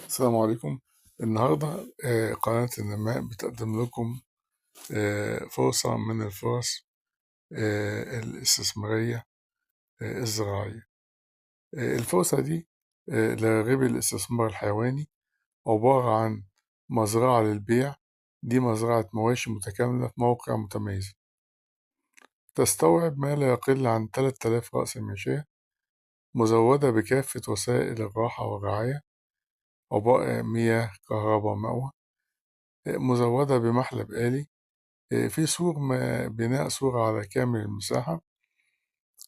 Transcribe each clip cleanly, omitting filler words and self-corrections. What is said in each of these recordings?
السلام عليكم. النهاردة قناة النماء بتقدم لكم فرصة من الفرص الاستثمارية الزراعية. الفرصة دي لراغبي الاستثمار الحيواني، عبارة عن مزرعة للبيع. دي مزرعة مواشي متكاملة في موقع متميز، تستوعب ما لا يقل عن 3000 رأس ماشية، مزودة بكافة وسائل الراحة والرعاية، مياه، كهرباء، مأوى، مزودة بمحلب آلي، في بناء سور على كامل المساحة،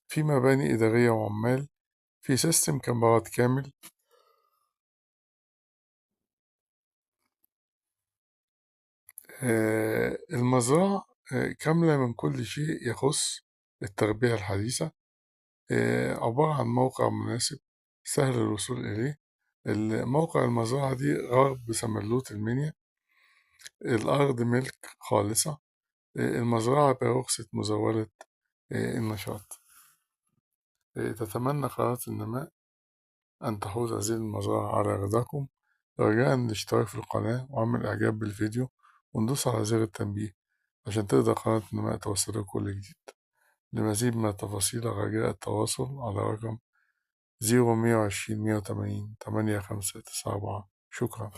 في مباني إدارية وعمال، في سيستم كاميرات كامل. المزرعة كاملة من كل شيء يخص التربية الحديثة، عبارة عن موقع مناسب سهل الوصول إليه. موقع المزرعة دي غرب سملوت المنيا، الأرض ملك خالصة، المزرعة برخصة مزاولة النشاط. تتمنى قناة النماء أن تحوز هذه المزرعة على رضاكم. رجاء الاشتراك في القناة وعمل إعجاب بالفيديو وندوس على زر التنبيه عشان تقدر قناة النماء توصلك كل جديد. لمزيد من التفاصيل رجاء التواصل على رقم 0120 180 8594. شكرا.